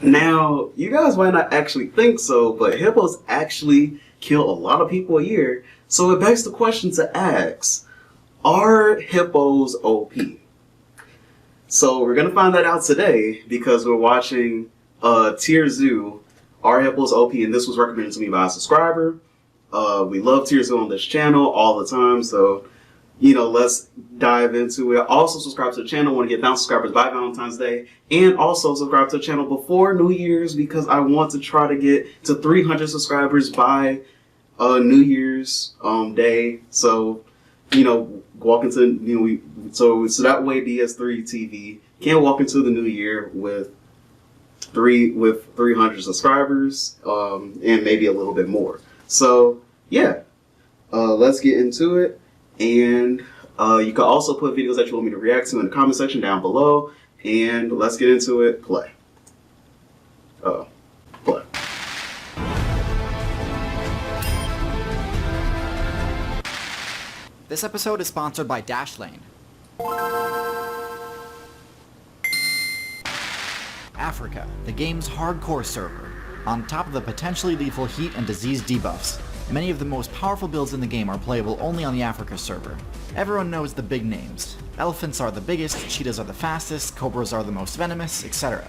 Now, you guys might not actually think so, but hippos actually kill a lot of people a year. So it begs the question to ask, are hippos OP? So we're going to find that out today because we're watching Tier Zoo, Are Hippos OP? And this was recommended to me by a subscriber. We love Tier Zoo on this channel all the time, so let's dive into it. Also subscribe to the channel. I want to get 1,000 subscribers by Valentine's Day. And also subscribe to the channel before New Year's because I want to try to get to 300 subscribers by New Year's Day. So, walk into, so that way DS3 TV can walk into the new year with 300 subscribers and maybe a little bit more. So, yeah, let's get into it. And you can also put videos that you want me to react to in the comment section down below. And let's get into it. Play. Play. This episode is sponsored by Dashlane. Africa, the game's hardcore server. On top of the potentially lethal heat and disease debuffs, many of the most powerful builds in the game are playable only on the Africa server. Everyone knows the big names. Elephants are the biggest, cheetahs are the fastest, cobras are the most venomous, etc.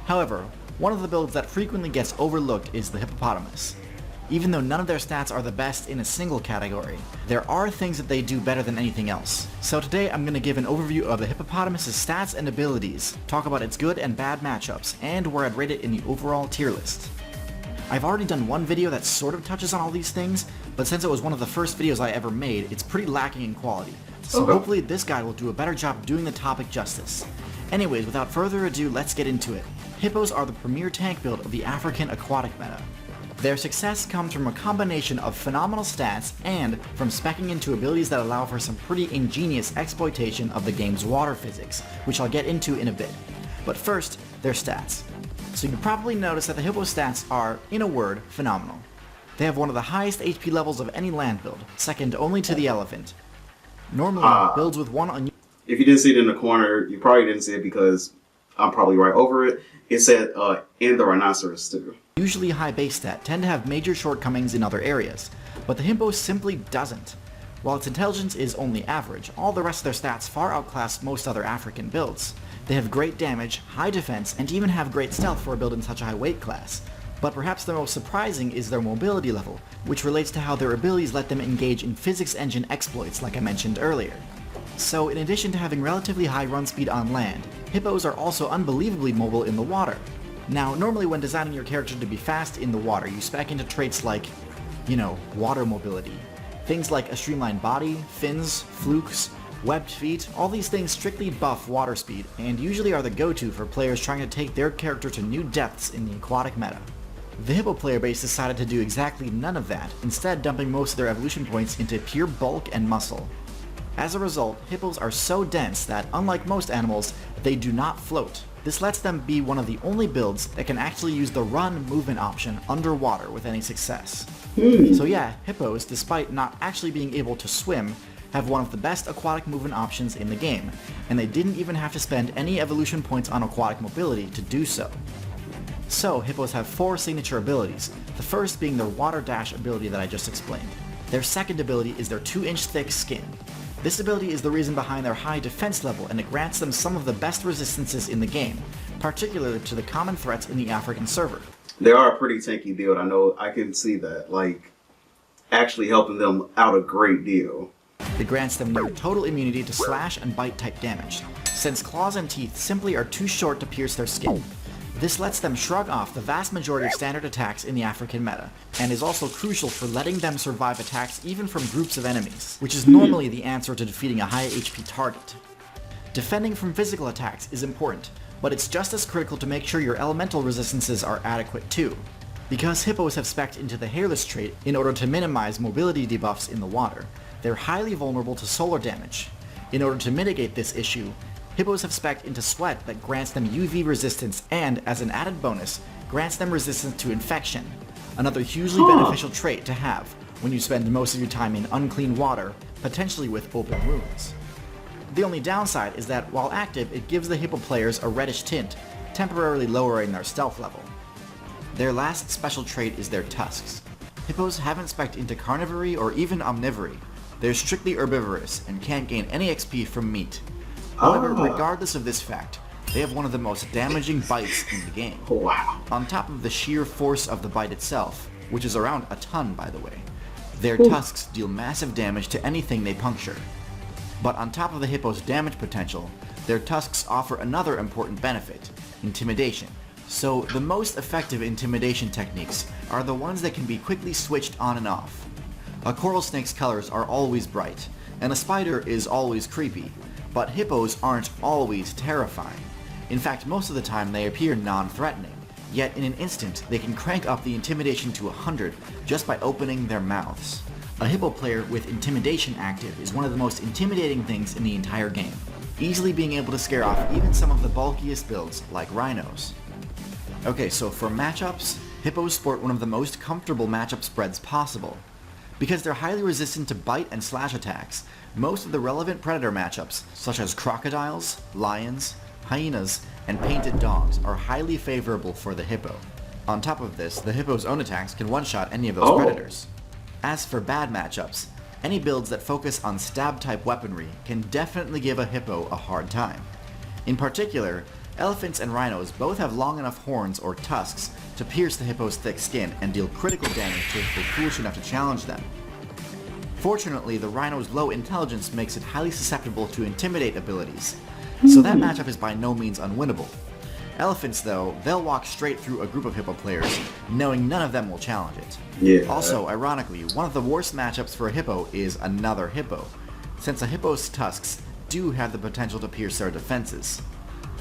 However, one of the builds that frequently gets overlooked is the hippopotamus. Even though none of their stats are the best in a single category, there are things that they do better than anything else. So today I'm going to give an overview of the hippopotamus's stats and abilities, talk about its good and bad matchups, and where I'd rate it in the overall tier list. I've already done one video that sort of touches on all these things, but since it was one of the first videos I ever made, it's pretty lacking in quality. So hopefully this guide will do a better job doing the topic justice. Anyways, without further ado, let's get into it. Hippos are the premier tank build of the African aquatic meta. Their success comes from a combination of phenomenal stats and from speccing into abilities that allow for some pretty ingenious exploitation of the game's water physics, which I'll get into in a bit. But first, their stats. So you probably noticed that the Hippo stats are, in a word, phenomenal. They have one of the highest HP levels of any land build, second only to the elephant. Normally, builds with one on... If you didn't see it in the corner, you probably didn't see it because I'm probably right over it. It said, and the rhinoceros too. Usually high base stat tend to have major shortcomings in other areas, but the Hippo simply doesn't. While its intelligence is only average, all the rest of their stats far outclass most other African builds. They have great damage, high defense, and even have great stealth for a build in such a high weight class. But perhaps the most surprising is their mobility level, which relates to how their abilities let them engage in physics engine exploits like I mentioned earlier. So in addition to having relatively high run speed on land, hippos are also unbelievably mobile in the water. Now, normally when designing your character to be fast in the water, you spec into traits like, water mobility. Things like a streamlined body, fins, flukes, webbed feet, all these things strictly buff water speed, and usually are the go-to for players trying to take their character to new depths in the aquatic meta. The Hippo player base decided to do exactly none of that, instead dumping most of their evolution points into pure bulk and muscle. As a result, hippos are so dense that, unlike most animals, they do not float. This lets them be one of the only builds that can actually use the run movement option underwater with any success. So yeah, hippos, despite not actually being able to swim, have one of the best aquatic movement options in the game, and they didn't even have to spend any evolution points on aquatic mobility to do so. So hippos have 4 signature abilities, the first being their water dash ability that I just explained. Their second ability is their 2-inch thick skin. This ability is the reason behind their high defense level, and it grants them some of the best resistances in the game, particularly to the common threats in the African server. They are a pretty tanky build, I know, I can see that, actually helping them out a great deal. It grants them near total immunity to slash and bite type damage, since claws and teeth simply are too short to pierce their skin. This lets them shrug off the vast majority of standard attacks in the African meta, and is also crucial for letting them survive attacks even from groups of enemies, which is normally the answer to defeating a high HP target. Defending from physical attacks is important, but it's just as critical to make sure your elemental resistances are adequate too, because hippos have specced into the hairless trait in order to minimize mobility debuffs in the water. They're highly vulnerable to solar damage. In order to mitigate this issue, hippos have specced into sweat that grants them UV resistance and, as an added bonus, grants them resistance to infection, another hugely beneficial trait to have when you spend most of your time in unclean water, potentially with open wounds. The only downside is that while active, it gives the hippo players a reddish tint, temporarily lowering their stealth level. Their last special trait is their tusks. Hippos haven't spec'd into carnivory or even omnivory. They're strictly herbivorous and can't gain any XP from meat. However, regardless of this fact, they have one of the most damaging bites in the game. Wow. On top of the sheer force of the bite itself, which is around a ton by the way, their tusks deal massive damage to anything they puncture. But on top of the hippo's damage potential, their tusks offer another important benefit, intimidation. So the most effective intimidation techniques are the ones that can be quickly switched on and off. A coral snake's colors are always bright, and a spider is always creepy, but hippos aren't always terrifying. In fact, most of the time they appear non-threatening, yet in an instant they can crank up the intimidation to 100 just by opening their mouths. A hippo player with intimidation active is one of the most intimidating things in the entire game, easily being able to scare off even some of the bulkiest builds like rhinos. Okay, so for matchups, hippos sport one of the most comfortable matchup spreads possible. Because they're highly resistant to bite and slash attacks, most of the relevant predator matchups, such as crocodiles, lions, hyenas, and painted dogs, are highly favorable for the hippo. On top of this, the hippo's own attacks can one-shot any of those predators. As for bad matchups, any builds that focus on stab-type weaponry can definitely give a hippo a hard time. In particular, elephants and rhinos both have long enough horns or tusks to pierce the hippo's thick skin and deal critical damage to if they're foolish enough to challenge them. Fortunately, the rhino's low intelligence makes it highly susceptible to intimidate abilities, so that matchup is by no means unwinnable. Elephants, though, they'll walk straight through a group of hippo players, knowing none of them will challenge it. Yeah. Also, ironically, one of the worst matchups for a hippo is another hippo, since a hippo's tusks do have the potential to pierce their defenses.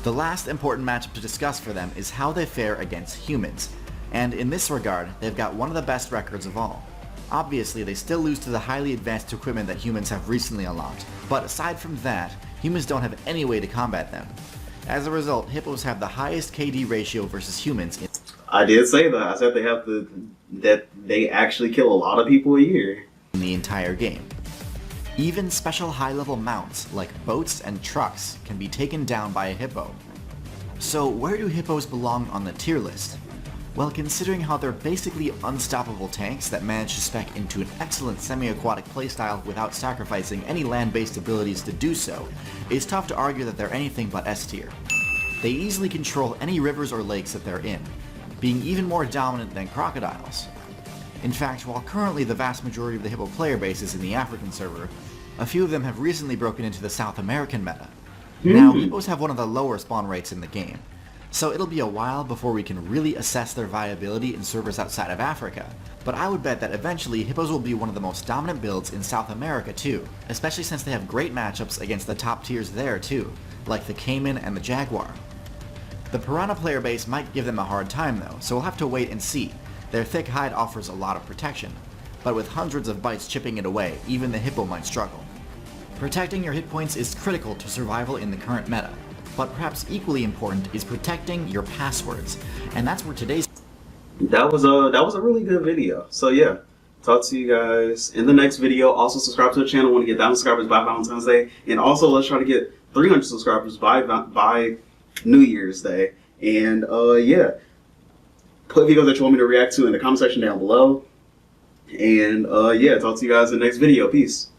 The last important matchup to discuss for them is how they fare against humans, and in this regard, they've got one of the best records of all. Obviously, they still lose to the highly advanced equipment that humans have recently unlocked, but aside from that, humans don't have any way to combat them. As a result, hippos have the highest KD ratio versus humans in I did say that. I said that they actually kill a lot of people a year. the entire game. Even special high-level mounts, like boats and trucks, can be taken down by a hippo. So where do hippos belong on the tier list? Well, considering how they're basically unstoppable tanks that manage to spec into an excellent semi-aquatic playstyle without sacrificing any land-based abilities to do so, it's tough to argue that they're anything but S tier. They easily control any rivers or lakes that they're in, being even more dominant than crocodiles. In fact, while currently the vast majority of the hippo player base is in the African server, a few of them have recently broken into the South American meta. Now, hippos have one of the lower spawn rates in the game, so it'll be a while before we can really assess their viability in servers outside of Africa, but I would bet that eventually hippos will be one of the most dominant builds in South America too, especially since they have great matchups against the top tiers there too, like the caiman and the jaguar. The piranha player base might give them a hard time though, so we'll have to wait and see. Their thick hide offers a lot of protection, but with hundreds of bites chipping it away, even the hippo might struggle. Protecting your hit points is critical to survival in the current meta, but perhaps equally important is protecting your passwords, and that's where today's That was a really good video. So yeah, talk to you guys in the next video. Also subscribe to the channel. Want to get 1,000 subscribers by Valentine's Day, and also let's try to get 300 subscribers by New Year's Day. And yeah, put videos that you want me to react to in the comment section down below. And yeah, talk to you guys in the next video. Peace.